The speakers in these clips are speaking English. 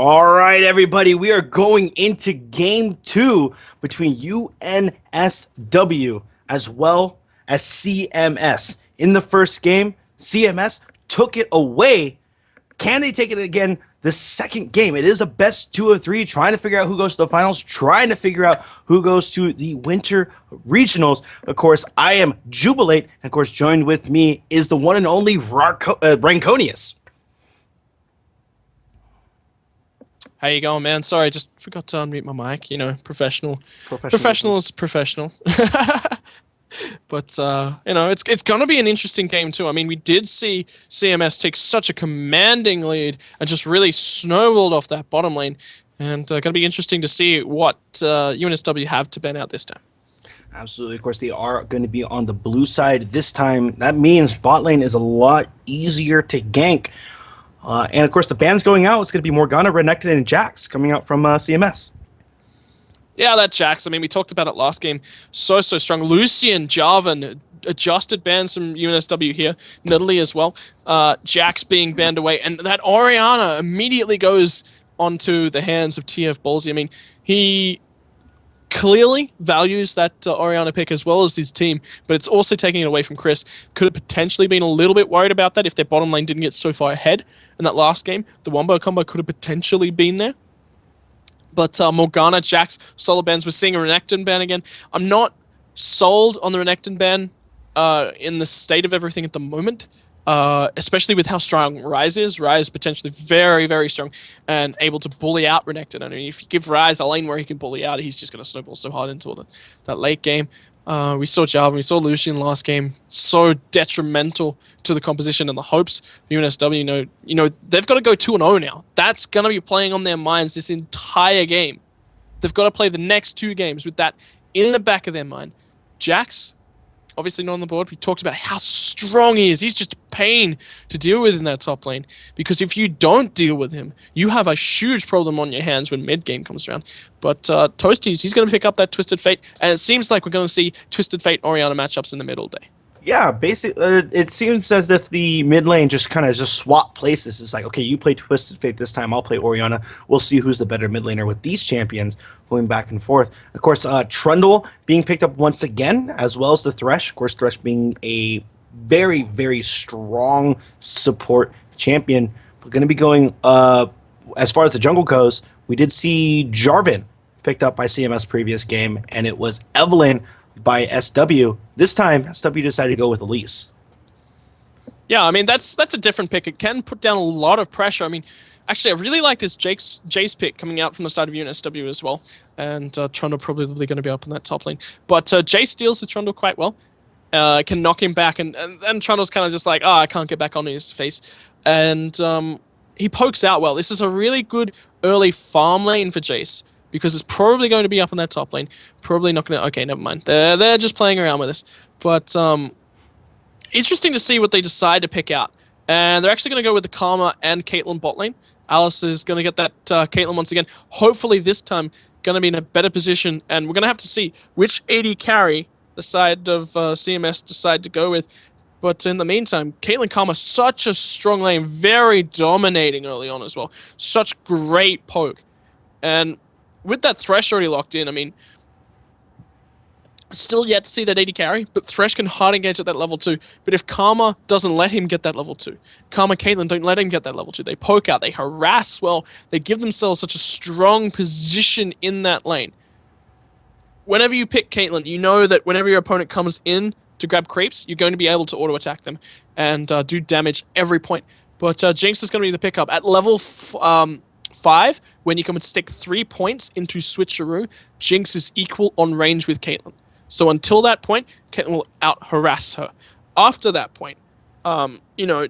All right, everybody, we are going into game two between UNSW as well as CMS. In the first game, CMS took it away. Can they take it again the second game? It is a best 2 of 3, trying to figure out who goes to the finals, trying to figure out who goes to the winter regionals. Of course, I am Jubilate, and of course, joined with me is the one and only Ranconius. How you going, man? Sorry, I just forgot to unmute my mic. You know, professional. Professional. Professional is professional. But it's gonna be an interesting game too. I mean, we did see CMS take such a commanding lead and just really snowballed off that bottom lane, and gonna be interesting to see what UNSW have to ban out this time. Absolutely. Of course, they are going to be on the blue side this time. That means bot lane is a lot easier to gank. And of course, the ban's going out. It's going to be Morgana, Renekton, and Jax coming out from CMS. Yeah, that Jax. I mean, we talked about it last game. So strong. Lucian, Jarvan, adjusted bans from UNSW here. Nidalee as well. Jax being banned away. And that Orianna immediately goes onto the hands of TF Ballsy. I mean, he clearly values that Orianna pick as well as his team, but it's also taking it away from Chris. Could have potentially been a little bit worried about that if their bottom lane didn't get so far ahead in that last game. The Wombo combo could have potentially been there. But Morgana, Jax, solo bans. We're seeing a Renekton ban again. I'm not sold on the Renekton ban in the state of everything at the moment. Especially with how strong Ryze is. Ryze potentially very, very strong and able to bully out Renekton. I mean, if you give Ryze a lane where he can bully out, he's just going to snowball so hard into that late game. We saw Jarvan, we saw Lucian last game. So detrimental to the composition and the hopes of UNSW. You know, they've got to go 2-0 now. That's going to be playing on their minds this entire game. They've got to play the next 2 games with that in the back of their mind. Jax, obviously not on the board. We talked about how strong he is. He's just a pain to deal with in that top lane. Because if you don't deal with him, you have a huge problem on your hands when mid-game comes around. But Toasties, he's going to pick up that Twisted Fate. And it seems like we're going to see Twisted Fate Orianna matchups in the middle day. Yeah, basically, it seems as if the mid lane just kind of swap places. It's like, okay, you play Twisted Fate this time, I'll play Orianna. We'll see who's the better mid laner with these champions going back and forth. Of course, Trundle being picked up once again, as well as the Thresh. Of course, Thresh being a very, very strong support champion. We're going to be going, as far as the jungle goes, we did see Jarvan picked up by CMS previous game, and it was Evelynn by SW. This time, SW decided to go with Elise. Yeah, I mean, that's a different pick. It can put down a lot of pressure. I mean, actually, I really like this Jace pick coming out from the side of UNSW as well. And Trundle probably going to be up on that top lane. But Jace deals with Trundle quite well. Can knock him back. And Trundle's kind of just like, I can't get back on his face. And he pokes out well. This is a really good early farm lane for Jace, because it's probably going to be up on that top lane. Probably not going to... Okay, never mind. They're just playing around with this. But interesting to see what they decide to pick out. And they're actually going to go with the Karma and Caitlyn bot lane. Alice is going to get that Caitlyn once again. Hopefully this time going to be in a better position. And we're going to have to see which AD carry the side of CMS decide to go with. But in the meantime, Caitlyn Karma, such a strong lane. Very dominating early on as well. Such great poke. And with that Thresh already locked in, I mean, still yet to see that AD carry, but Thresh can hard engage at that level 2. But if Karma doesn't let him get that level 2, Karma Caitlyn don't let him get that level 2. They poke out, they harass well, they give themselves such a strong position in that lane. Whenever you pick Caitlyn, you know that whenever your opponent comes in to grab creeps, you're going to be able to auto-attack them and do damage every point. But Jinx is going to be the pickup. At level 5, when you come and stick 3 points into Switcheroo, Jinx is equal on range with Caitlyn. So until that point, Caitlyn will out-harass her. After that point,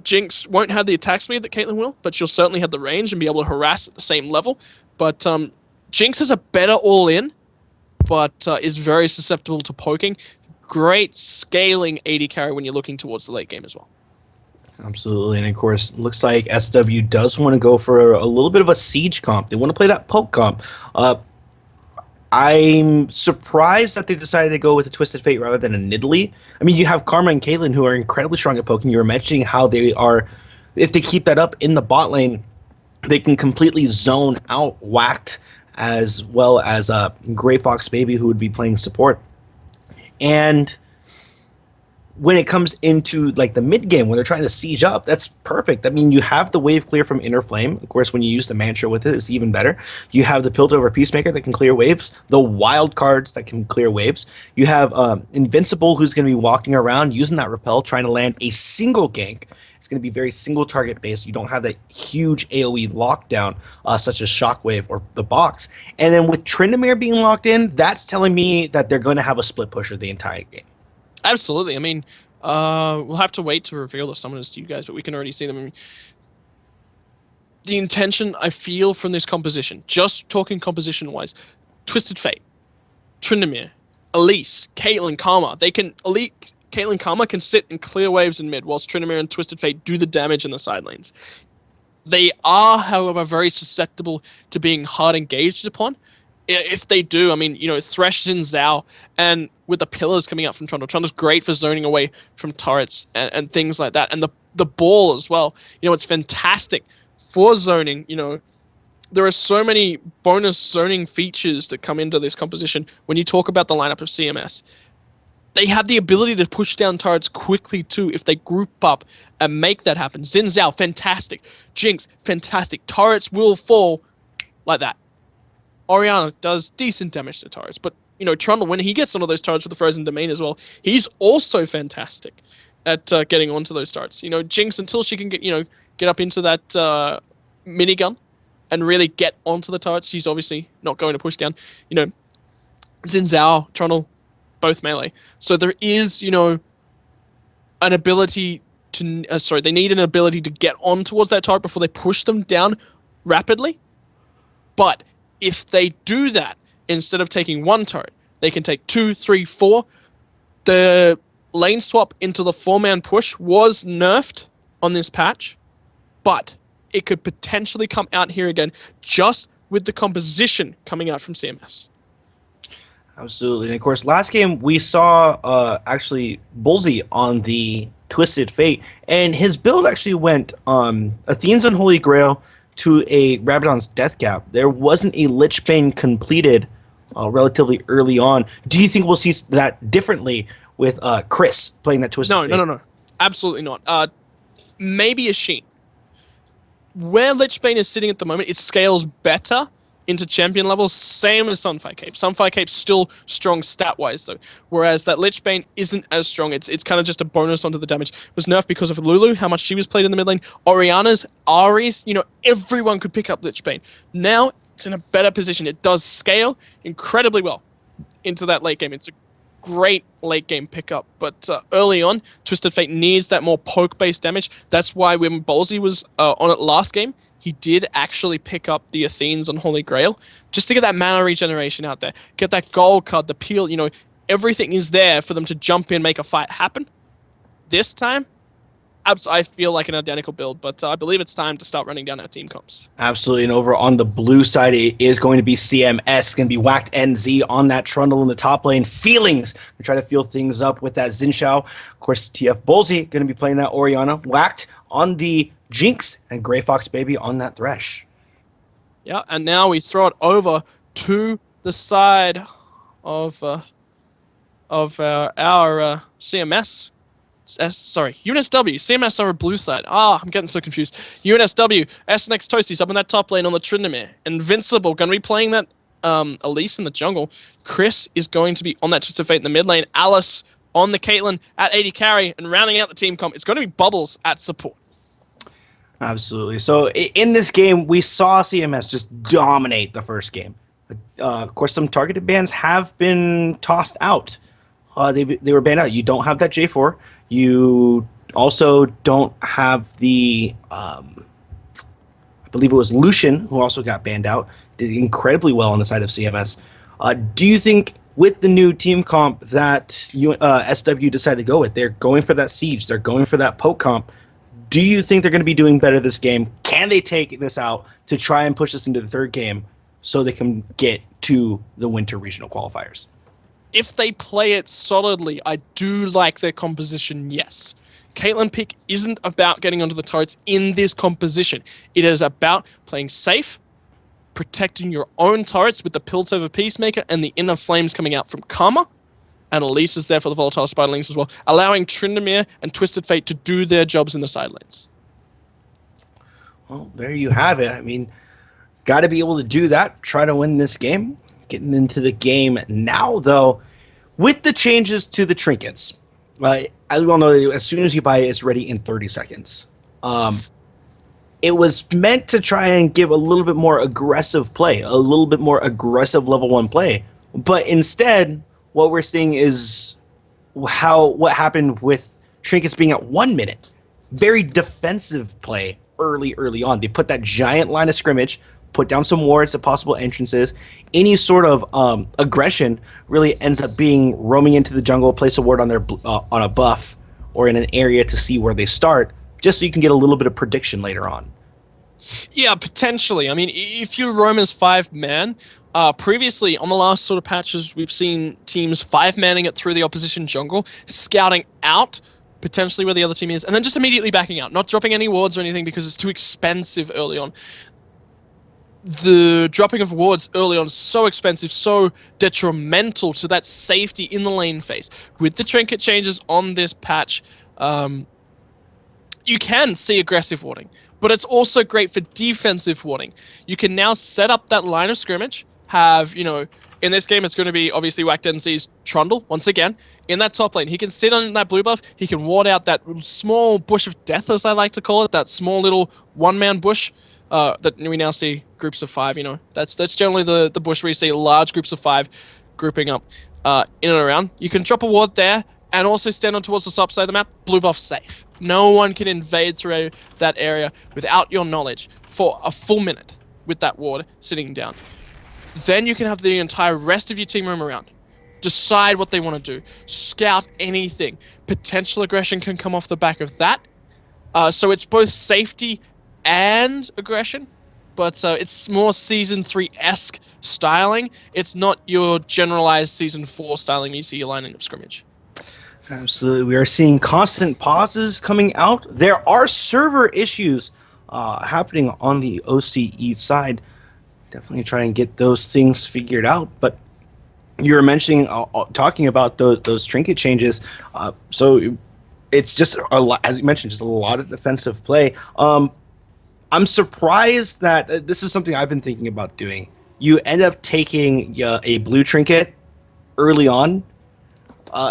Jinx won't have the attack speed that Caitlyn will, but she'll certainly have the range and be able to harass at the same level. But Jinx is a better all-in, but is very susceptible to poking. Great scaling AD carry when you're looking towards the late game as well. Absolutely, and of course, looks like SW does want to go for a little bit of a siege comp. They want to play that poke comp. I'm surprised that they decided to go with a Twisted Fate rather than a Nidalee. I mean, you have Karma and Caitlyn who are incredibly strong at poking. You were mentioning how they are, if they keep that up in the bot lane, They can completely zone out Whacked, as well as Gray Fox Baby, who would be playing support. And when it comes into like the mid game when they're trying to siege up, that's perfect. I mean, you have the wave clear from Inner Flame. Of course, when you use the mantra with it, it's even better. You have the Piltover Peacemaker that can clear waves, the wild cards that can clear waves. You have Invincible, who's going to be walking around using that repel, trying to land a single gank. It's going to be very single target based. You don't have that huge AoE lockdown, such as Shockwave or the box. And then with Tryndamere being locked in, that's telling me that they're going to have a split pusher the entire game. Absolutely. I mean, we'll have to wait to reveal the summoners to you guys, but we can already see them. I mean, the intention I feel from this composition, just talking composition-wise, Twisted Fate, Tryndamere, Elise, Caitlyn, Karma, Caitlyn Karma can sit and clear waves in mid, whilst Tryndamere and Twisted Fate do the damage in the side lanes. They are, however, very susceptible to being hard engaged upon. If they do, I mean, Thresh Xin Zhao, and with the pillars coming out from Trundle, Trundle's great for zoning away from turrets and things like that. And the ball as well, it's fantastic for zoning. There are so many bonus zoning features that come into this composition when you talk about the lineup of CMS. They have the ability to push down turrets quickly too if they group up and make that happen. Xin Zhao, fantastic. Jinx, fantastic. Turrets will fall like that. Orianna does decent damage to turrets, but Trundle, when he gets onto those turrets with the Frozen Domain as well, he's also fantastic at getting onto those turrets. Jinx, until she can get up into that minigun and really get onto the turrets, she's obviously not going to push down. Xin Zhao, Trundle, both melee. So there is, an ability to... they need an ability to get on towards that turret before they push them down rapidly. But if they do that, instead of taking one turret, they can take 2, 3, 4. The lane swap into the 4-man push was nerfed on this patch, but it could potentially come out here again just with the composition coming out from CMS. Absolutely. And of course, last game we saw actually Bullseye on the Twisted Fate, and his build actually went Athene's Unholy Grail to a Rabadon's Death Cap. There wasn't a Lich Bane completed relatively early on. Do you think we'll see that differently with Chris playing that Twisted Fate? No. Absolutely not. Maybe a Sheen. Where Lich Bane is sitting at the moment, it scales better into champion levels, same as Sunfire Cape. Sunfire Cape's still strong stat-wise, though, whereas that Lich Bane isn't as strong. It's kind of just a bonus onto the damage. It was nerfed because of Lulu, how much she was played in the mid lane. Orianna's, Ahri's, everyone could pick up Lich Bane. Now, it's in a better position. It does scale incredibly well into that late game. It's a great late game pickup, but early on, Twisted Fate needs that more poke-based damage. That's why when Ballsy was on it last game, he did actually pick up the Athene's Unholy Grail just to get that mana regeneration out there, get that gold card, the peel, everything is there for them to jump in, make a fight happen. This time, I feel like an identical build, but I believe it's time to start running down our team comps. Absolutely, and over on the blue side, it is going to be CMS. It's going to be Whacked NZ on that Trundle in the top lane. Feelings, to try to feel things up with that Xin Zhao. Of course, TF Bullseye going to be playing that Orianna. Whacked on the Jinx, and Gray Fox Baby on that Thresh. Yeah, and now we throw it over to the side of our CMS. UNSW. CMS are a blue side. I'm getting so confused. UNSW, SNX Toasties up in that top lane on the Tryndamere. Invincible, going to be playing that Elise in the jungle. Chris is going to be on that Twisted Fate in the mid lane. Alice on the Caitlyn at 80 carry, and rounding out the team comp, it's going to be Bubbles at support. Absolutely. So in this game, we saw CMS just dominate the first game. Of course, some targeted bans have been tossed out. They were banned out. You don't have that J4. You also don't have the, I believe it was Lucian, who also got banned out. Did incredibly well on the side of CMS. Do you think with the new team comp that SW decided to go with, they're going for that siege, they're going for that poke comp, do you think they're going to be doing better this game? Can they take this out to try and push this into the third game so they can get to the winter regional qualifiers? If they play it solidly, I do like their composition, yes. Caitlyn pick isn't about getting onto the turrets in this composition. It is about playing safe, protecting your own turrets with the Piltover Peacemaker and the inner flames coming out from Karma. And Elise is there for the Volatile Spiderlings as well, allowing Tryndamere and Twisted Fate to do their jobs in the side lanes. Well, there you have it. I mean, got to be able to do that. Try to win this game. Getting into the game now, though, with the changes to the trinkets. As we all know, as soon as you buy it, it's ready in 30 seconds. It was meant to try and give a little bit more aggressive play, a little bit more aggressive level 1 play. But instead, what we're seeing is what happened with trinkets being at 1 minute. Very defensive play early on. They put that giant line of scrimmage, put down some wards at possible entrances. Any sort of aggression really ends up being roaming into the jungle, place a ward on their on a buff or in an area to see where they start, just so you can get a little bit of prediction later on. Yeah, potentially. I mean, if you roam as 5-man, previously on the last sort of patches, we've seen teams 5-manning it through the opposition jungle, scouting out potentially where the other team is, and then just immediately backing out, not dropping any wards or anything because it's too expensive early on. The dropping of wards early on is so expensive, so detrimental to that safety in the lane phase. With the trinket changes on this patch, you can see aggressive warding, but it's also great for defensive warding. You can now set up that line of scrimmage, have, in this game it's going to be obviously Whacked NC's Trundle, once again, in that top lane. He can sit on that blue buff, he can ward out that small bush of death, as I like to call it, that small little one-man bush that we now see groups of 5, That's generally the bush where you see large groups of 5 grouping up in and around. You can drop a ward there and also stand on towards the top side of the map, blue buff safe. No one can invade through that area without your knowledge for a full minute with that ward sitting down. Then you can have the entire rest of your team roam around. Decide what they want to do. Scout anything. Potential aggression can come off the back of that. So it's both safety and aggression, but it's more Season 3-esque styling. It's not your generalized Season 4 styling you see your lining of scrimmage. Absolutely. We are seeing constant pauses coming out. There are server issues happening on the OCE side. Definitely try and get those things figured out. But you were mentioning, talking about those trinket changes. So it's just a lot, as you mentioned, just a lot of defensive play. I'm surprised that this is something I've been thinking about doing. You end up taking a blue trinket early on,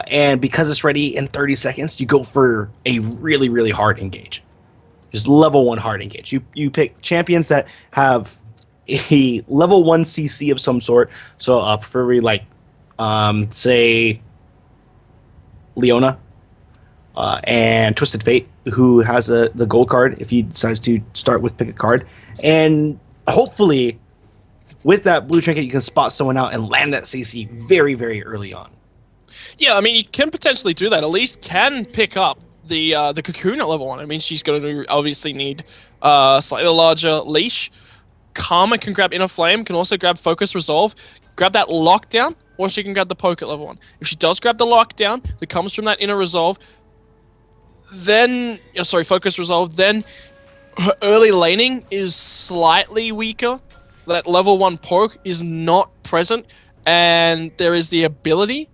and because it's ready in 30 seconds, you go for a really, really hard engage. Just level 1 hard engage. You pick champions that have a level 1 CC of some sort. So preferably like, say, Leona and Twisted Fate, who has the gold card if he decides to start with pick a card. And hopefully with that blue trinket, you can spot someone out and land that CC very, very early on. Yeah, I mean, you can potentially do that. Elise can pick up the Cocoon at level 1. I mean, she's going to obviously need slightly larger leash. Karma can grab Inner Flame, can also grab Focus Resolve, grab that Lockdown, or she can grab the Poke at level 1. If she does grab the Lockdown that comes from that Inner Resolve, then... Focus Resolve, then her early laning is slightly weaker. That level 1 Poke is not present, and there is the ability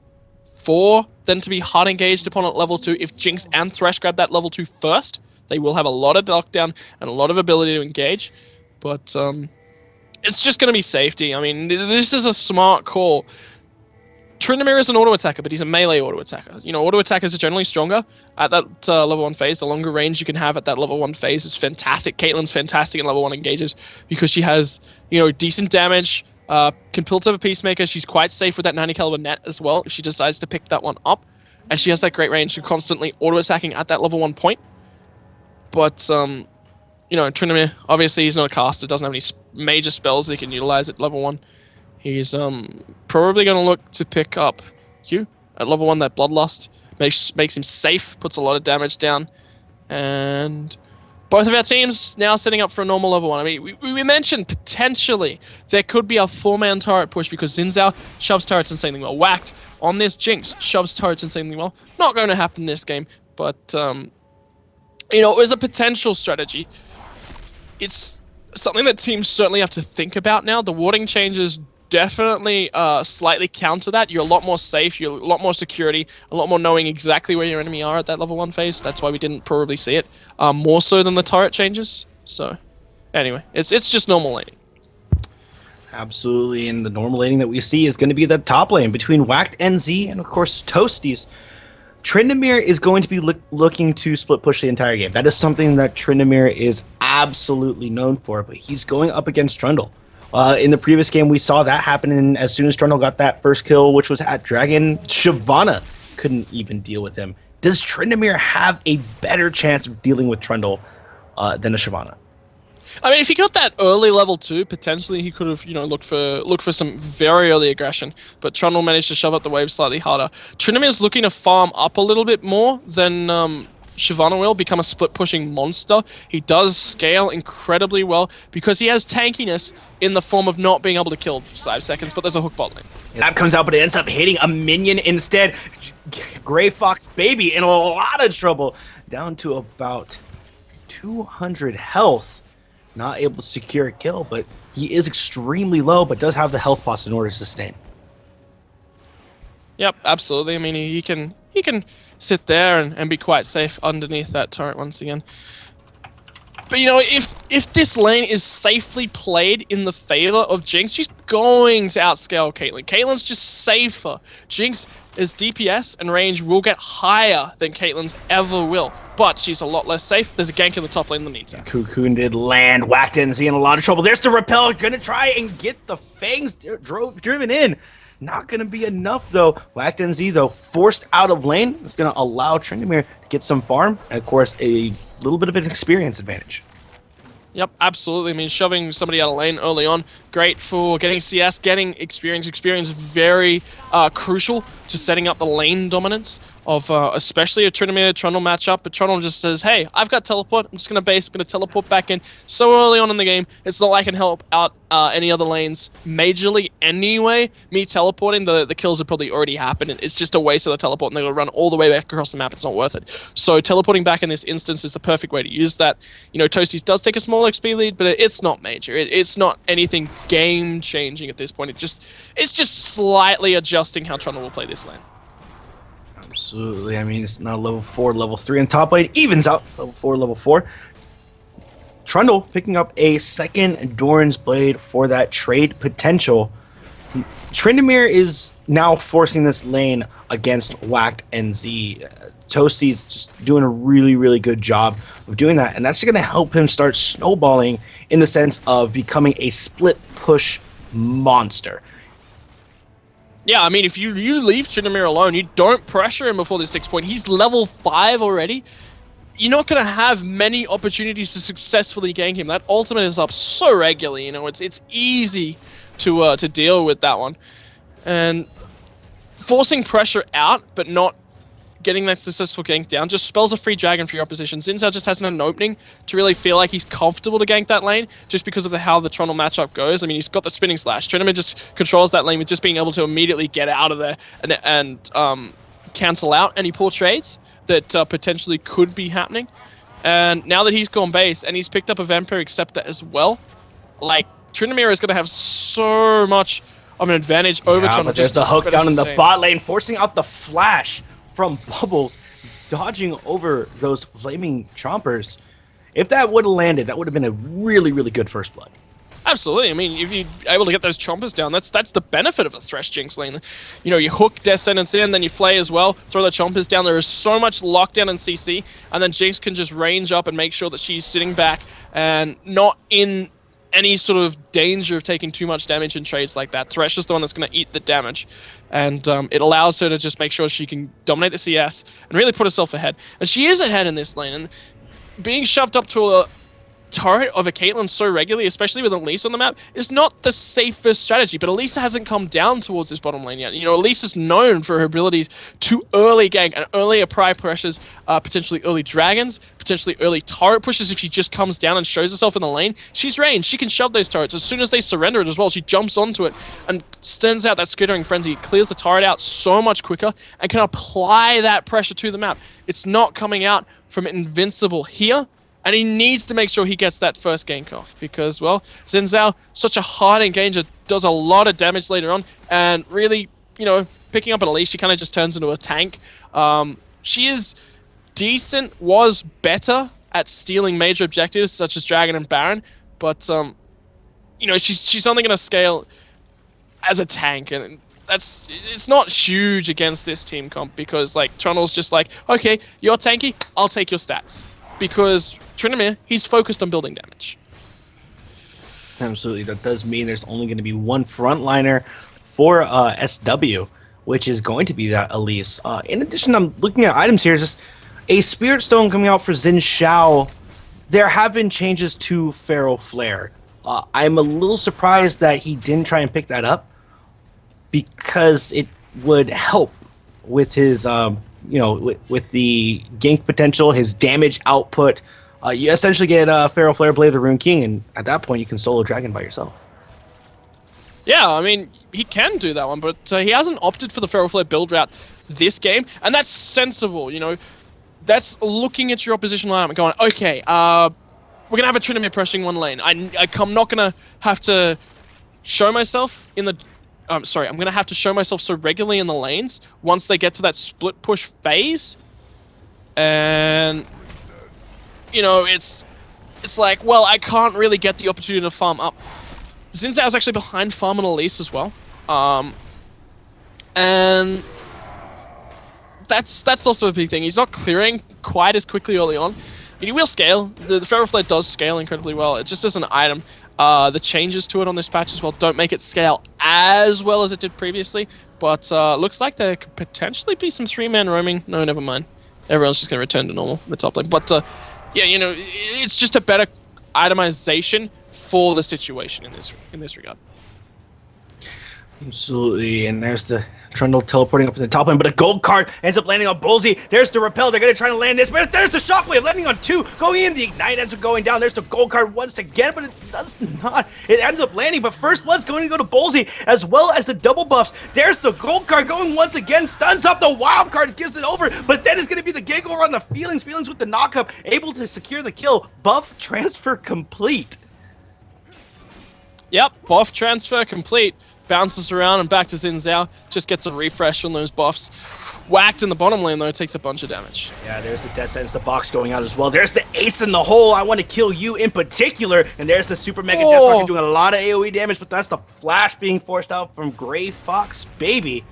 for them to be hard engaged upon at level 2 if Jinx and Thresh grab that level 2 first. They will have a lot of knockdown and a lot of ability to engage, but it's just going to be safety. I mean, this is a smart call. Tryndamere is an auto attacker, but he's a melee auto attacker. Auto attackers are generally stronger at that level 1 phase. The longer range you can have at that level 1 phase is fantastic. Caitlyn's fantastic in level 1 engages because she has, decent damage, can Piltover Peacemaker. She's quite safe with that 90 caliber net as well if she decides to pick that one up. And she has that great range to constantly auto attacking at that level 1 point. But, Tryndamere, obviously he's not a caster, doesn't have any major spells that he can utilize at level 1. He's probably going to look to pick up Q at level 1, that Bloodlust. Makes him safe, puts a lot of damage down. And both of our teams now setting up for a normal level 1. I mean, we mentioned potentially there could be a 4-man turret push because Xin shoves turrets insanely well. Whacked on this Jinx shoves turrets insanely well. Not going to happen this game, but You know, as a potential strategy, it's something that teams certainly have to think about now. The warding changes definitely slightly counter that. You're a lot more safe, you're a lot more security, a lot more knowing exactly where your enemy are at that level 1 phase. That's why we didn't probably see it more so than the turret changes. So anyway, it's just normal laning. Absolutely, and the normal laning that we see is going to be the top lane between Whacked NZ and, of course, Toasties. Tryndamere is going to be looking to split push the entire game. That is something that Tryndamere is absolutely known for, but he's going up against Trundle. In the previous game, we saw that happen, and as soon as Trundle got that first kill, which was at Dragon, Shyvana couldn't even deal with him. Does Tryndamere have a better chance of dealing with Trundle than a Shyvana? I mean, if he got that early level 2, potentially he could have, you know, looked for some very early aggression. But Trundle managed to shove up the wave slightly harder. Tryndamere's looking to farm up a little bit more than Shyvana will, become a split pushing monster. He does scale incredibly well because he has tankiness in the form of not being able to kill for 5 seconds, but there's a hook bot lane. That comes out, but it ends up hitting a minion instead. Gray Fox Baby in a lot of trouble, down to about 200 health. Not able to secure a kill, but he is extremely low, but does have the health pots in order to sustain. Yep, absolutely. I mean, he can sit there and be quite safe underneath that turret once again. But you know, if this lane is safely played in the favor of Jinx, she's going to outscale Caitlyn. Caitlyn's just safer. Jinx is DPS and range will get higher than Caitlyn's ever will, but she's a lot less safe. There's a gank in the top lane that needs her. Cocoon did land, Whacked NZ in a lot of trouble. There's the repel, gonna try and get the fangs driven in. Not gonna be enough though. Whacked NZ though, forced out of lane. It's gonna allow Tryndamere to get some farm, and of course a little bit of an experience advantage. Yep, absolutely. I mean, shoving somebody out of lane early on, great for getting CS, getting experience. Experience is very crucial to setting up the lane dominance of especially a Tryndamere Trundle matchup. But Trundle just says, hey, I've got teleport. I'm just going to base, I'm going to teleport back in. So early on in the game, it's not like I can help out any other lanes majorly anyway. Me teleporting, the kills have probably already happened. And it's just a waste of the teleport, and they're going to run all the way back across the map. It's not worth it. So teleporting back in this instance is the perfect way to use that. You know, Toasties does take a small XP lead, but it's not major. It's not anything game-changing at this point. It's just slightly adjusting how Trundle will play this lane. Absolutely. I mean, it's now level 4, level 3, and top lane evens out level 4, level 4. Trundle picking up a second Doran's Blade for that trade potential. Tryndamere is now forcing this lane against Whacked NZ. Toasty is just doing a really, really good job of doing that, and that's going to help him start snowballing in the sense of becoming a split push monster. Yeah, I mean, if you leave Tryndamere alone, you don't pressure him before this 6 point. He's level 5 already. You're not going to have many opportunities to successfully gank him. That ultimate is up so regularly, you know, it's easy to deal with that one. And forcing pressure out, but not getting that successful gank down just spells a free dragon for your opposition. Xin Zhao just hasn't an opening to really feel like he's comfortable to gank that lane just because of how the Trundle matchup goes. I mean, he's got the spinning slash. Tryndamere just controls that lane with just being able to immediately get out of there and cancel out any poor trades that potentially could be happening. And now that he's gone base and he's picked up a Vampire Acceptor as well, like, Tryndamere is going to have so much of an advantage over Trundle. But there's the hook down in the bot lane, forcing out the flash from Bubbles, dodging over those flaming chompers. If that would have landed, that would have been a really, really good first blood. Absolutely. I mean, if you're able to get those chompers down, that's the benefit of a Thresh Jinx lane. You know, you hook Descendants in, then you flay as well, throw the chompers down. There is so much lockdown in CC, and then Jinx can just range up and make sure that she's sitting back and not in any sort of danger of taking too much damage in trades like that. Thresh is the one that's going to eat the damage, and it allows her to just make sure she can dominate the CS and really put herself ahead. And she is ahead in this lane, and being shoved up to a turret of a Caitlyn so regularly, especially with Elise on the map, is not the safest strategy. But Elise hasn't come down towards this bottom lane yet. You know, Elise is known for her abilities to early gank and early apply pressures, potentially early dragons, potentially early turret pushes. If she just comes down and shows herself in the lane, she's ranged. She can shove those turrets. As soon as they surrender it as well, she jumps onto it and sends out that skittering frenzy, clears the turret out so much quicker, and can apply that pressure to the map. It's not coming out from Invincible here, and he needs to make sure he gets that first gank off because, well, Xin Zhao, such a hard engager, does a lot of damage later on, and really, picking up an Elise, she kind of just turns into a tank. She is decent, was better at stealing major objectives such as Dragon and Baron, but she's only going to scale as a tank, and it's not huge against this team comp because like Trundle's just like, okay, you're tanky, I'll take your stats, because Tryndamere, he's focused on building damage. Absolutely, that does mean there's only going to be one frontliner for SW, which is going to be that Elise. In addition, I'm looking at items here, just a Spirit Stone coming out for Xin Zhao. There have been changes to Feral Flare. I'm a little surprised that he didn't try and pick that up because it would help with his, with the gank potential, his damage output. You essentially get Feral Flare, Blade of the Rune King, and at that point you can solo Dragon by yourself. Yeah, I mean, he can do that one, but he hasn't opted for the Feral Flare build route this game, and that's sensible, That's looking at your opposition lineup and going, okay, we're going to have a Tryndamere pressing one lane. I'm not going to have to show myself in the... I'm going to have to show myself so regularly in the lanes once they get to that split push phase. And, it's like, well, I can't really get the opportunity to farm up. Xin Zhao's actually behind farm and Elise as well. And that's also a big thing. He's not clearing quite as quickly early on. I mean, he will scale. The Feral Flare does scale incredibly well. It just is an item. The changes to it on this patch as well don't make it scale as well as it did previously. But looks like there could potentially be some 3-man roaming. No, never mind. Everyone's just going to return to normal in the top lane. But yeah, it's just a better itemization for the situation in this regard. Absolutely, and there's the Trundle teleporting up in the top lane, but a gold card ends up landing on Bullseye. There's the repel, they're going to try to land this, but there's the shockwave landing on 2, going in, the ignite ends up going down. There's the gold card once again, but it does not. It ends up landing, but first blood's going to go to Bullseye, as well as the double buffs. There's the gold card going once again, stuns up, the wild cards, gives it over, but then it's going to be the gank over on the Feelings with the knockup, able to secure the kill. Buff transfer complete. Yep, buff transfer complete. Bounces around and back to Xin Zhao. Just gets a refresh on those buffs. Whacked in the bottom lane though, takes a bunch of damage. Yeah, there's the death sentence, the box going out as well. There's the ace in the hole, I want to kill you in particular. And there's the super mega death rocket doing a lot of AoE damage, but that's the flash being forced out from Gray Fox Baby.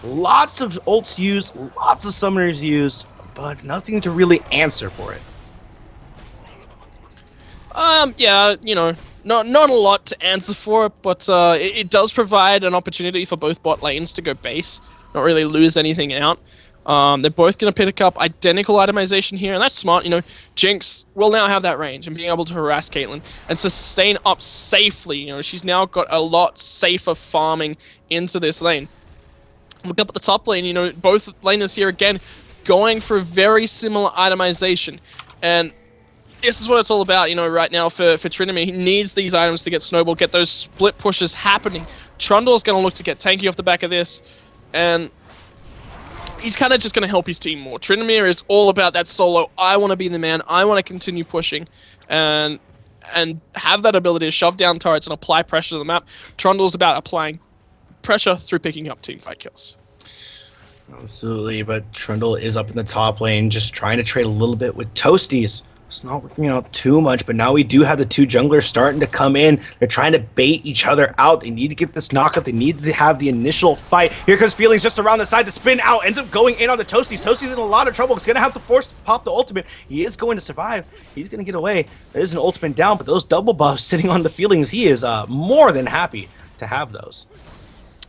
Lots of ults used, lots of summoners used, but nothing to really answer for it. Yeah, not a lot to answer for it, but it does provide an opportunity for both bot lanes to go base, not really lose anything out. They're both going to pick up identical itemization here, and that's smart. Jinx will now have that range and being able to harass Caitlyn and sustain up safely. She's now got a lot safer farming into this lane. Look up at the top lane, both laners here again going for very similar itemization, and this is what it's all about, right now for Tryndamere. He needs these items to get snowballed, get those split pushes happening. Trundle's going to look to get tanky off the back of this, and he's kind of just going to help his team more. Tryndamere is all about that solo. I want to be the man. I want to continue pushing and have that ability to shove down turrets and apply pressure to the map. Trundle's about applying pressure through picking up teamfight kills. Absolutely, but Trundle is up in the top lane, just trying to trade a little bit with Toasties. It's not working out too much, but now we do have the two junglers starting to come in. They're trying to bait each other out. They need to get this knockup. They need to have the initial fight. Here comes Feelings just around the side. The spin out ends up going in on the Toasties. Toasties in a lot of trouble. He's going to have to force to pop the ultimate. He is going to survive. He's going to get away. There's an ultimate down, but those double buffs sitting on the Feelings, he is more than happy to have those.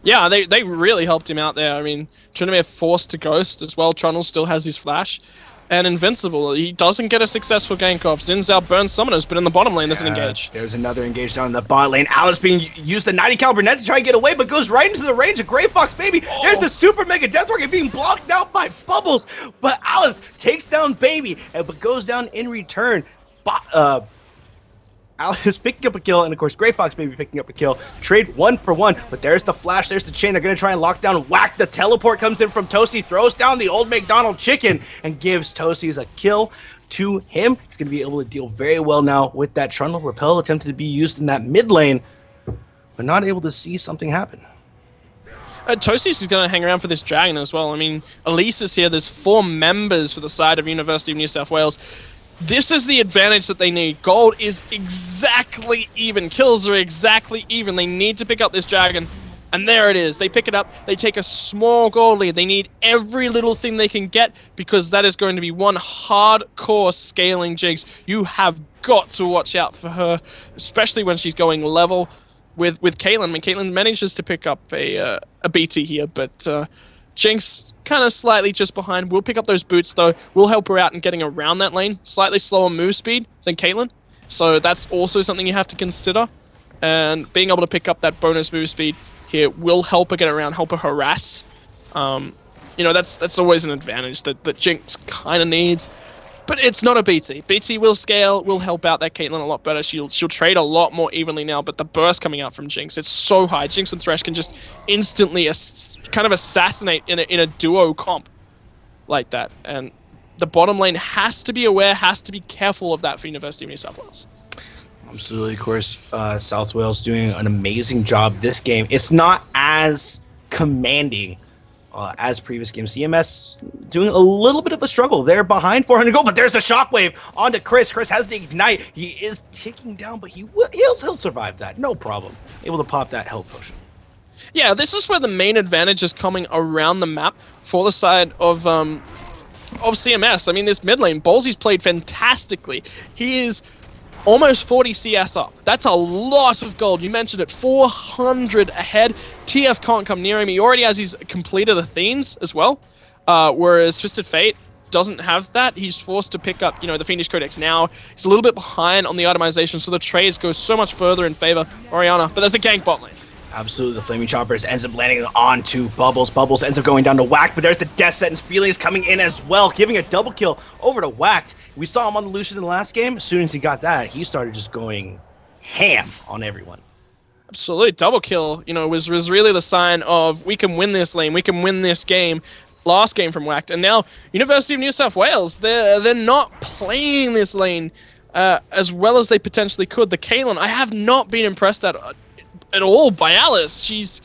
Yeah, they really helped him out there. I mean, Tryndamere forced to ghost as well. Trundle still has his flash. And Invincible, he doesn't get a successful gank off. Xin Zhao burns summoners, but in the bottom lane doesn't engage. There's another engage down in the bot lane. Alice being used the 90 caliber net to try and get away, but goes right into the range of Gray Fox Baby. There's the super mega death rocket being blocked out by Bubbles, but Alice takes down Baby, but goes down in return. Alice picking up a kill, and of course Grey Fox maybe picking up a kill. Trade 1 for 1, but there's the flash, there's the chain. They're going to try and lock down Whack. The teleport comes in from Toasty, throws down the old McDonald chicken, and gives Toasties a kill to him. He's going to be able to deal very well now with that Trundle. Repel attempted to be used in that mid lane, but not able to see something happen. Toasties is going to hang around for this dragon as well. I mean, Elise is here. There's 4 members for the side of University of New South Wales. This is the advantage that they need. Gold is exactly even. Kills are exactly even. They need to pick up this dragon. And there it is. They pick it up. They take a small gold lead. They need every little thing they can get because that is going to be one hardcore scaling Jigs. You have got to watch out for her, especially when she's going level with Caitlyn. I mean, Caitlyn manages to pick up a BT here, but Jinx kind of slightly just behind. We'll pick up those boots, though. We'll help her out in getting around that lane. Slightly slower move speed than Caitlyn, so that's also something you have to consider. And being able to pick up that bonus move speed here will help her get around, help her harass. You know, that's always an advantage that Jinx kind of needs. But it's not a BT. BT will scale, will help out that Caitlyn a lot better. She'll trade a lot more evenly now, but the burst coming out from Jinx, it's so high. Jinx and Thresh can just instantly kind of assassinate in a duo comp like that. And the bottom lane has to be aware, has to be careful of that for University of New South Wales. Absolutely, of course. South Wales doing an amazing job this game. It's not as commanding as previous games. CMS doing a little bit of a struggle. They're behind 400 gold, but there's a shockwave onto Chris. Chris has the ignite. He is ticking down, but he'll survive that. No problem. Able to pop that health potion. Yeah, this is where the main advantage is coming around the map for the side of CMS. I mean, this mid lane, Ballsy's played fantastically. He is almost 40 CS up. That's a lot of gold. You mentioned it, 400 ahead. TF can't come near him. He already has his completed Athenes as well, whereas Twisted Fate doesn't have that. He's forced to pick up, you know, the Fiendish Codex now. He's a little bit behind on the itemization, so the trades go so much further in favor of Orianna. But there's a gank bot lane. Absolutely, the Flaming Choppers ends up landing onto Bubbles. Bubbles ends up going down to Whack, but there's the Death Sentence. Feelings coming in as well, giving a double kill over to Whack. We saw him on the Lucian in the last game. As soon as he got that, he started just going ham on everyone. Absolutely, double kill, you know, was really the sign of we can win this lane, we can win this game. Last game from Whacked, and now University of New South Wales, they're not playing this lane as well as they potentially could. The Caitlyn, I have not been impressed at all by Alice. She's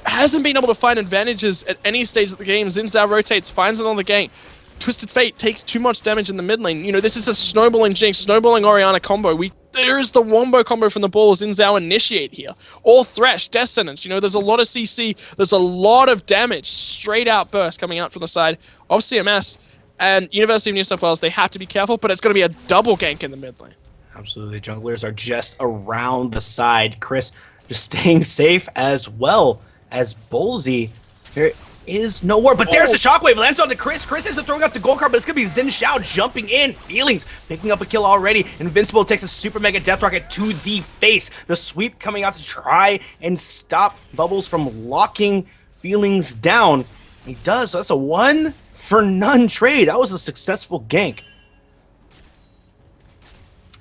hasn't been able to find advantages at any stage of the game. Xin Zhao rotates, finds it on the gank. Twisted Fate takes too much damage in the mid lane. You know, this is a snowballing Jinx, snowballing Orianna combo. There is the wombo combo from the ball Xin Zhao initiate here. Or Thresh, Death Sentence. You know, there's a lot of CC, there's a lot of damage, straight out burst coming out from the side of CMS. And University of New South Wales, they have to be careful, but it's going to be a double gank in the mid lane. Absolutely, junglers are just around the side. Chris just staying safe as well as Ballsy. There is no war, but there's the shockwave. Lands on to Chris. Chris ends up throwing out the gold card, but it's going to be Xin Zhao jumping in. Feelings picking up a kill already. Invincible takes a super mega death rocket to the face. The sweep coming out to try and stop Bubbles from locking Feelings down. He does, so that's a 1-for-none trade. That was a successful gank.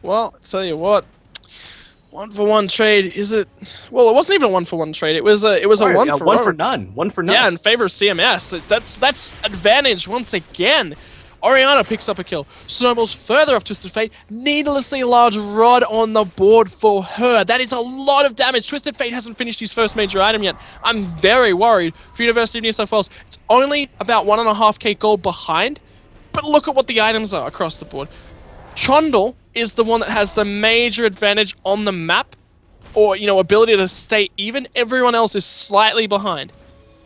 Well, I'll tell you what. 1-for-1 trade, is it? Well, it wasn't even a 1-for-1 trade. It was a one for none. 1-for-none. Yeah, in favor of CMS. That's advantage once again. Orianna picks up a kill. Snowballs further off Twisted Fate. Needlessly large rod on the board for her. That is a lot of damage. Twisted Fate hasn't finished his first major item yet. I'm very worried for University of New South Wales. It's only about 1.5k gold behind, but look at what the items are across the board. Trundle is the one that has the major advantage on the map, or, you know, ability to stay even. Everyone else is slightly behind,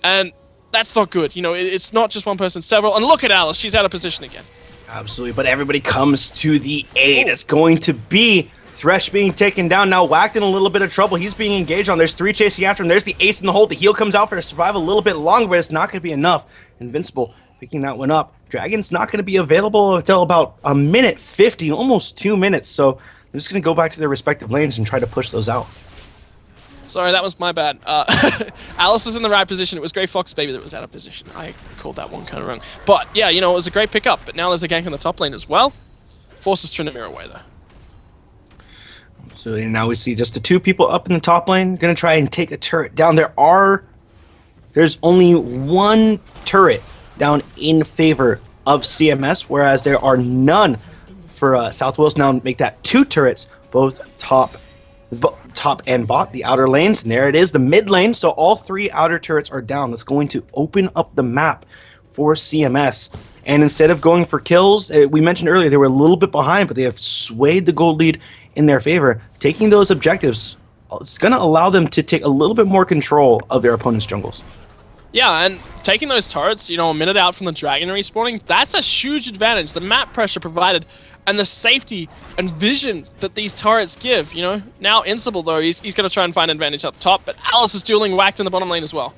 and that's not good. You know, it's not just one person, several. And look at Alice, she's out of position again. Absolutely, but everybody comes to the aid. It's going to be Thresh being taken down. Now Whacked in a little bit of trouble. He's being engaged on. There's 3 chasing after him. There's the ace in the hole. The heal comes out for to survive a little bit longer, but it's not going to be enough. Invincible picking that one up. Dragon's not going to be available until about 1:50, almost 2 minutes. So they're just going to go back to their respective lanes and try to push those out. Sorry, that was my bad. Alice was in the right position. It was Grey Fox Baby that was out of position. I called that one kind of wrong. But yeah, you know, it was a great pickup. But now there's a gank on the top lane as well. Forces Tryndamere away though. So now we see just the two people up in the top lane going to try and take a turret down. There's only one turret down in favor of CMS, whereas there are none for South Wales. Now make that two turrets, both top and bot, the outer lanes. And there it is, the mid lane. So all three outer turrets are down. That's going to open up the map for CMS. And instead of going for kills, we mentioned earlier they were a little bit behind, but they have swayed the gold lead in their favor. Taking those objectives, it's going to allow them to take a little bit more control of their opponent's jungles. Yeah, and taking those turrets, a minute out from the dragon respawning, that's a huge advantage. The map pressure provided and the safety and vision that these turrets give, Now Invincible, though, he's going to try and find an advantage up top, but Alice is dueling Whacked in the bottom lane as well.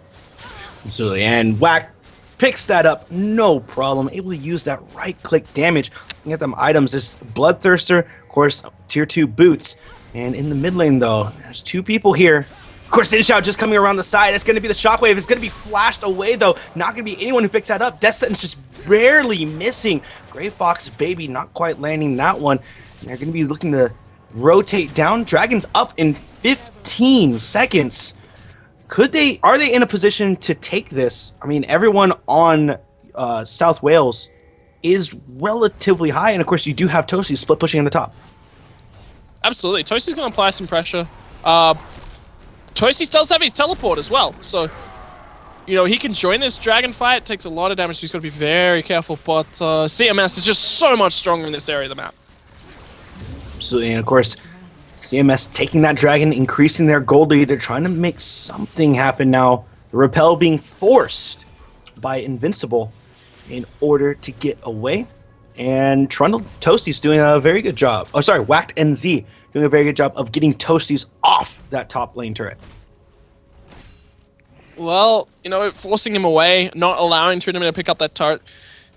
Absolutely, and Whack picks that up, no problem. Able to use that right-click damage. You get them items, this Bloodthirster, of course, tier 2 boots. And in the mid lane, though, there's two people here. Of course, Inshao just coming around the side. It's going to be the Shockwave. It's going to be flashed away, though. Not going to be anyone who picks that up. Death Sentence just barely missing. Gray Fox Baby not quite landing that one. And they're going to be looking to rotate down. Dragon's up in 15 seconds. Are they in a position to take this? I mean, everyone on South Wales is relatively high. And, of course, you do have Toasty split pushing on the top. Absolutely. Toasty's going to apply some pressure. Toasty does have his teleport as well, so he can join this dragon fight. It takes a lot of damage, so he's got to be very careful. But CMS is just so much stronger in this area of the map. Absolutely, and of course, CMS taking that dragon, increasing their gold lead. They're trying to make something happen now. The repel being forced by Invincible in order to get away. And Trundle Toasty's doing a very good job. Oh, sorry, Whacked NZ doing a very good job of getting Toasties off that top lane turret. Well, forcing him away, not allowing Trinity to pick up that turret.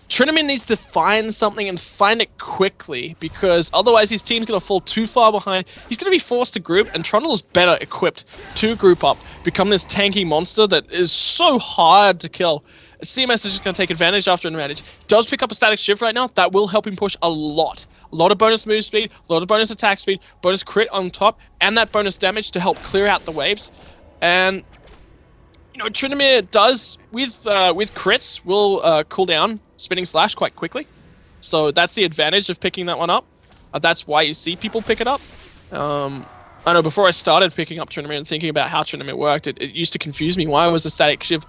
Trinity needs to find something and find it quickly, because otherwise his team's going to fall too far behind. He's going to be forced to group, and Trundle is better equipped to group up, become this tanky monster that is so hard to kill. CMS is just going to take advantage after advantage. Does pick up a static shift right now. That will help him push a lot. A lot of bonus move speed, a lot of bonus attack speed, bonus crit on top, and that bonus damage to help clear out the waves. And, Trinity does, with crits, will cool down Spinning Slash quite quickly. So that's the advantage of picking that one up. That's why you see people pick it up. I know before I started picking up Trinity and thinking about how Trinity worked, it used to confuse me. Why was the static shift,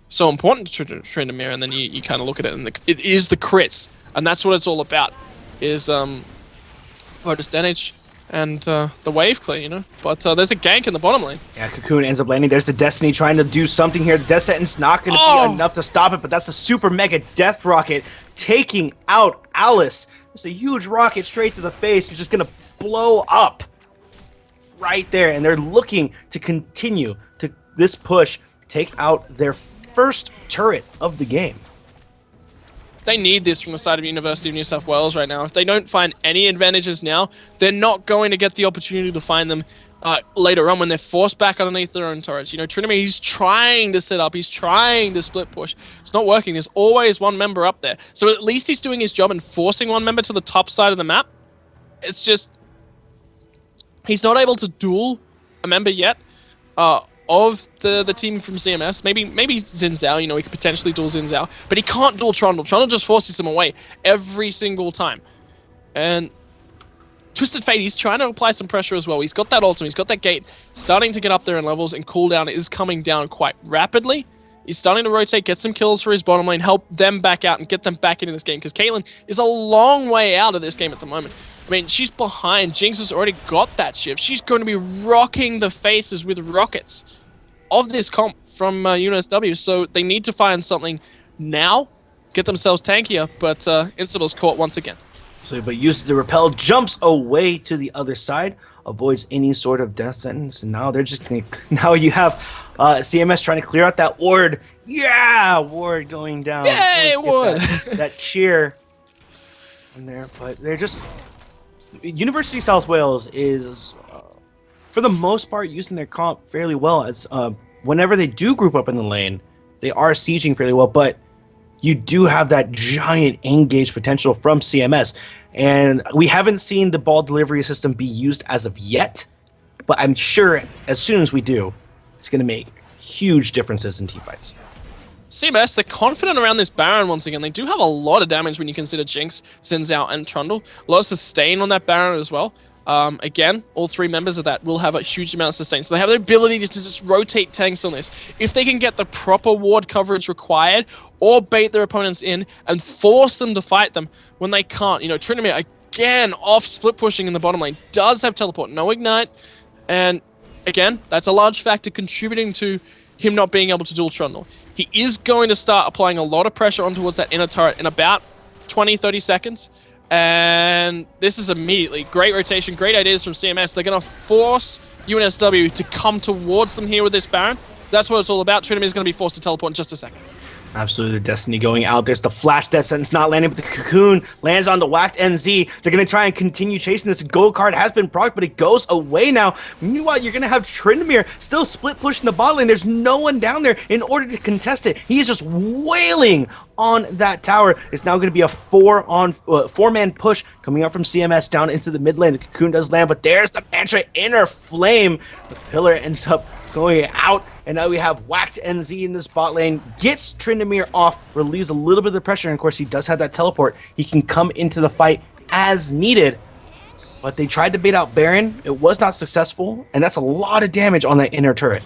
so important to Trinity? And then you kind of look at it, and it is the crits. And that's what it's all about, is bonus damage and the wave clear, But there's a gank in the bottom lane. Yeah, Cocoon ends up landing. There's the Destiny trying to do something here. The Death Sentence not going to be enough to stop it, but that's a super mega death rocket taking out Alice. It's a huge rocket straight to the face. It's just going to blow up right there. And they're looking to continue to this push, take out their first turret of the game. They need this from the side of University of New South Wales right now. If they don't find any advantages now, they're not going to get the opportunity to find them later on when they're forced back underneath their own turrets. Trinity, he's trying to set up, he's trying to split push. It's not working. There's always one member up there. So at least he's doing his job and forcing one member to the top side of the map. It's just, he's not able to duel a member yet. Of the team from CMS. Maybe Xin Zhao, he could potentially duel Xin Zhao, but he can't duel Trundle. Trundle just forces him away every single time. And Twisted Fate, he's trying to apply some pressure as well. He's got that ultimate, he's got that gate, starting to get up there in levels, and cooldown is coming down quite rapidly. He's starting to rotate, get some kills for his bottom lane, help them back out and get them back into this game, because Caitlyn is a long way out of this game at the moment. I mean, she's behind. Jinx has already got that shift. She's going to be rocking the faces with rockets of this comp from UNSW, so they need to find something now, get themselves tankier, but Instable's caught once again. So, but uses the repel, jumps away to the other side, avoids any sort of death sentence, and now they're just gonna, now you have CMS trying to clear out that ward. Yeah, ward going down. Yay, ward! That cheer in there, but they're just, University of South Wales is for the most part using their comp fairly well. It's whenever they do group up in the lane, they are sieging fairly well, but you do have that giant engage potential from CMS. And we haven't seen the ball delivery system be used as of yet, but I'm sure as soon as we do, it's going to make huge differences in team fights. CMS, they're confident around this Baron once again. They do have a lot of damage when you consider Jinx, Sinzao, and Trundle. A lot of sustain on that Baron as well. Again, all three members of that will have a huge amount of sustain. So they have the ability to just rotate tanks on this. If they can get the proper ward coverage required, or bait their opponents in and force them to fight them when they can't. You know, Tryndamere, again, off split pushing in the bottom lane, does have teleport, no ignite. And again, that's a large factor contributing to him not being able to dual Trundle. He is going to start applying a lot of pressure on towards that inner turret in about 20-30 seconds. And this is immediately great rotation, great ideas from CMS. They're going to force UNSW to come towards them here with this Baron. That's what it's all about. Tryndamere is going to be forced to teleport in just a second. Absolutely, the Destiny going out. There's the flash death sentence not landing, but the cocoon lands on the whacked NZ. They're going to try and continue chasing this. Gold card has been procced, but it goes away now. Meanwhile, you're going to have Tryndamere still split pushing the bot lane. There's no one down there in order to contest it. He is just wailing on that tower. It's now going to be a four-man push coming up from CMS down into the mid lane. The cocoon does land, but there's the Mantra Inner Flame. The pillar ends up going out, and now we have whacked NZ in this bot lane, gets Tryndamere off, relieves a little bit of the pressure, and of course he does have that teleport. He can come into the fight as needed, but they tried to bait out Baron. It was not successful, and that's a lot of damage on that inner turret.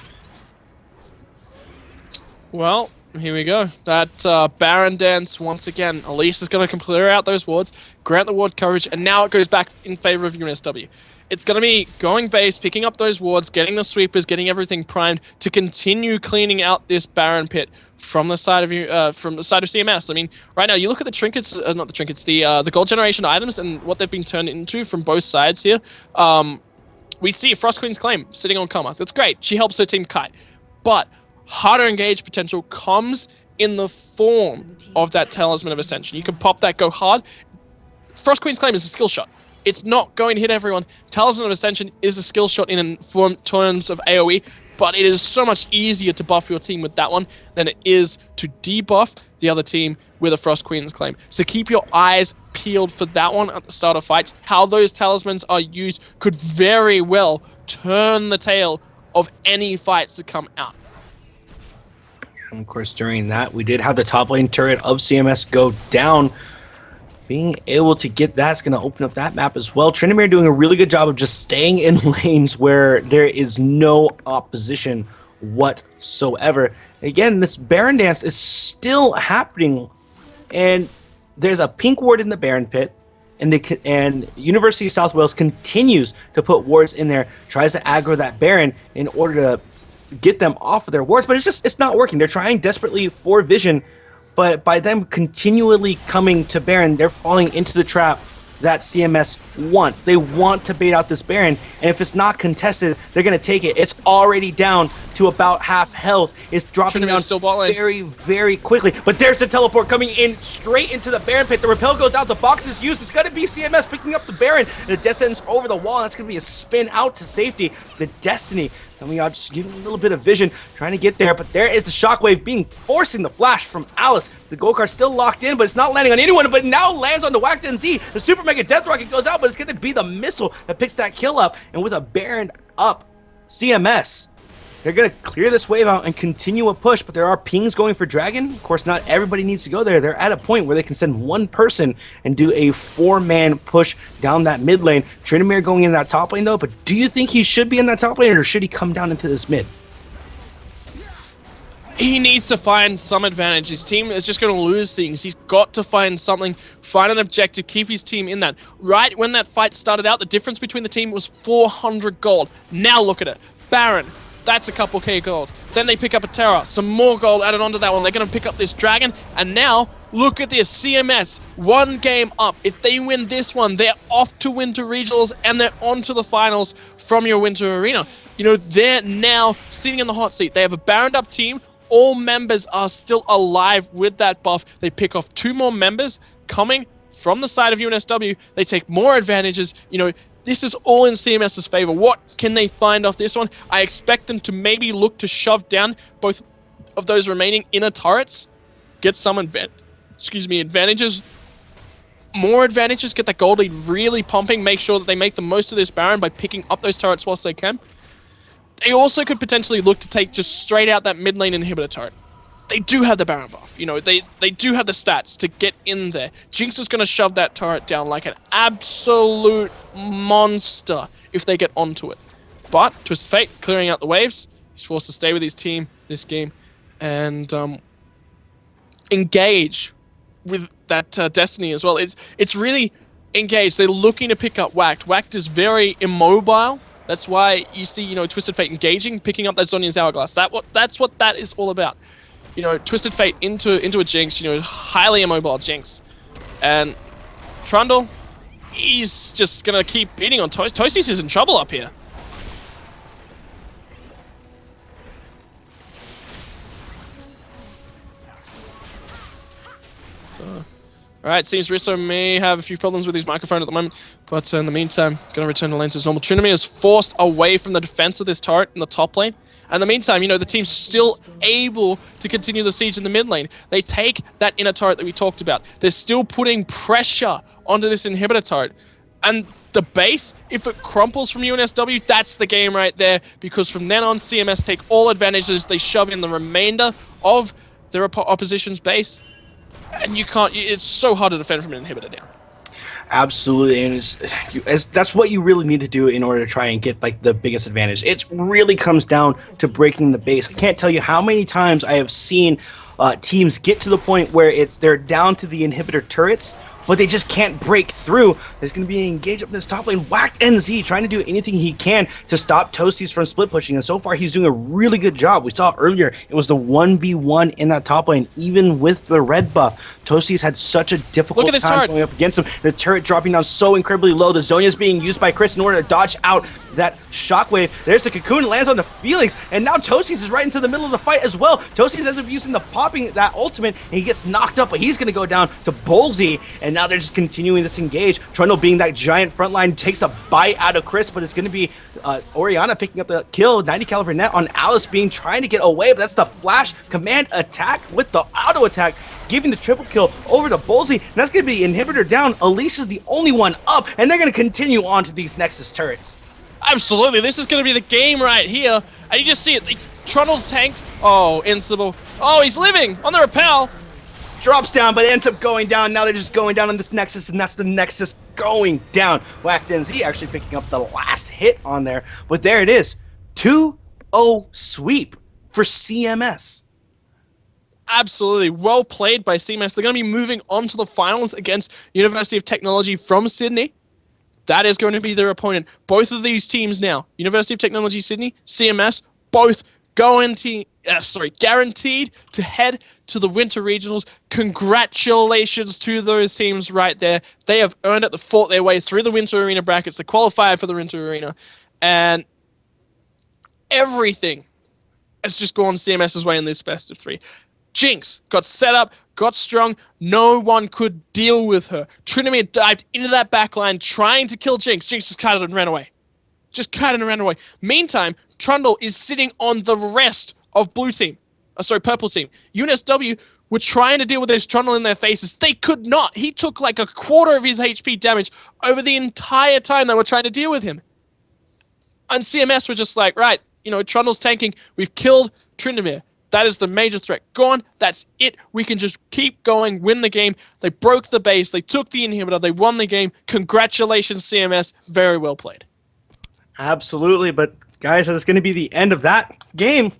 Well, here we go. That Baron dance once again. Elise is going to clear out those wards, grant the ward coverage, and now it goes back in favor of UNSW. It's going to be going base, picking up those wards, getting the sweepers, getting everything primed to continue cleaning out this Baron pit from the side of CMS. I mean, right now you look at the trinkets, not the trinkets, the gold generation items and what they've been turned into from both sides here. We see Frost Queen's Claim sitting on Karma. That's great. She helps her team kite, but harder engage potential comes in the form of that Talisman of Ascension. You can pop that, go hard. Frost Queen's Claim is a skill shot. It's not going to hit everyone. Talisman of Ascension is a skill shot in terms of AoE, but it is so much easier to buff your team with that one than it is to debuff the other team with a Frost Queen's Claim. So keep your eyes peeled for that one at the start of fights. How those talismans are used could very well turn the tail of any fights that come out. And of course, during that, we did have the top lane turret of CMS go down. Being able to get that's going to open up that map as well. Tryndamere doing a really good job of just staying in lanes where there is no opposition whatsoever. Again, this Baron dance is still happening, and there's a pink ward in the Baron pit, and University of South Wales continues to put wards in there, tries to aggro that Baron in order to get them off of their wards, but it's not working. They're trying desperately for vision, but by them continually coming to Baron, they're falling into the trap that CMS wants. They want to bait out this Baron, and if it's not contested, they're going to take it. It's already down to about half health. It's dropping down very, very quickly. But there's the teleport coming in straight into the Baron pit. The repel goes out. The box is used. It's going to be CMS picking up the Baron. The Descendant's over the wall. That's going to be a spin out to safety. The Destiny coming out, just giving a little bit of vision, trying to get there. But there is the shockwave forcing the flash from Alice. The gold card's still locked in, but it's not landing on anyone. But now lands on the whacked NZ. The Super Mega Death Rocket goes out, but it's going to be the missile that picks that kill up. And with a Baron up, CMS, they're going to clear this wave out and continue a push, but there are pings going for Dragon. Of course, not everybody needs to go there. They're at a point where they can send one person and do a four-man push down that mid lane. Tryndamere going in that top lane, though, but do you think he should be in that top lane, or should he come down into this mid? He needs to find some advantage. His team is just going to lose things. He's got to find something, find an objective, keep his team in that. Right when that fight started out, the difference between the team was 400 gold. Now look at it. Baron. That's a couple K gold. Then they pick up a Terra. Some more gold added onto that one. They're going to pick up this Dragon. And now, look at this. CMS, one game up. If they win this one, they're off to Winter Regionals and they're on to the finals from your Winter Arena. You know, they're now sitting in the hot seat. They have a Baroned up team. All members are still alive with that buff. They pick off 2 more members coming from the side of UNSW. They take more advantages. You know, this is all in CMS's favor. What can they find off this one? I expect them to maybe look to shove down both of those remaining inner turrets, get some advantages. More advantages, get that gold lead really pumping, make sure that they make the most of this Baron by picking up those turrets whilst they can. They also could potentially look to take just straight out that mid lane inhibitor turret. They do have the Baron buff. You know, they do have the stats to get in there. Jinx is going to shove that turret down like an absolute monster if they get onto it. But Twisted Fate clearing out the waves. He's forced to stay with his team this game and engage with that Destiny as well. It's really engaged. They're looking to pick up Whacked. Whacked is very immobile. That's why you see, you know, Twisted Fate engaging, picking up that Zhonya's Hourglass. That's what that is all about. You know, Twisted Fate into a Jinx, you know, highly immobile Jinx. And Trundle, he's just gonna keep beating on Toasties. Toasties is in trouble up here. Alright, seems Risso may have a few problems with his microphone at the moment, but in the meantime, going to return to lanes as normal. Trinity is forced away from the defense of this turret in the top lane. And in the meantime, you know, the team's still able to continue the siege in the mid lane. They take that inner turret that we talked about. They're still putting pressure onto this inhibitor turret. And the base, if it crumples from UNSW, that's the game right there, because from then on, CMS take all advantages. They shove in the remainder of their opposition's base. And you can't, it's so hard to defend from an inhibitor down. Absolutely, and that's what you really need to do in order to try and get like the biggest advantage. It really comes down to breaking the base. I can't tell you how many times I have seen teams get to the point where they're down to the inhibitor turrets, but they just can't break through. There's going to be an engage up in this top lane. Whacked NZ trying to do anything he can to stop Toasties from split pushing, and so far he's doing a really good job. We saw earlier it was the 1v1 in that top lane, even with the red buff. Toasties had such a difficult time going up against him. The turret dropping down so incredibly low. The Zhonya's being used by Chris in order to dodge out that shockwave. There's the cocoon, lands on the Felix, and now Toasties is right into the middle of the fight as well. Toasties ends up using the popping that ultimate, and he gets knocked up, but he's going to go down to Bolzy, and now they're just continuing this engage. Trundle being that giant front line takes a bite out of Chris, but it's going to be Orianna picking up the kill. 90 caliber net on Alice being trying to get away, but that's the flash command attack with the auto attack, giving the triple kill over to Bolzy. And that's going to be inhibitor down. Alicia's the only one up, and they're going to continue on to these Nexus turrets. Absolutely, this is going to be the game right here. And you just see it. Trundle's tanked. Oh, Invincible. Oh, he's living on the rappel. Drops down, but ends up going down. Now they're just going down on this Nexus, and that's the Nexus going down. Whacked NZ actually picking up the last hit on there. But there it is. 2-0 sweep for CMS. Absolutely. Well played by CMS. They're going to be moving on to the finals against University of Technology from Sydney. That is going to be their opponent. Both of these teams now, University of Technology Sydney, CMS, both guaranteed to head to the Winter Regionals. Congratulations to those teams right there. They have earned it. They fought their way through the Winter Arena brackets. They qualified for the Winter Arena. And everything has just gone CMS's way in this best of three. Jinx got set up, got strong. No one could deal with her. Trinity dived into that backline trying to kill Jinx. Jinx just cut it and ran away. Meantime, Trundle is sitting on the rest of purple team. UNSW were trying to deal with this Trundle in their faces. They could not. He took like a quarter of his HP damage over the entire time they were trying to deal with him. And CMS were just like, right, you know, Trundle's tanking. We've killed Tryndamere. That is the major threat. Gone. That's it. We can just keep going, win the game. They broke the base. They took the inhibitor. They won the game. Congratulations, CMS. Very well played. Absolutely. But, guys, that's going to be the end of that game.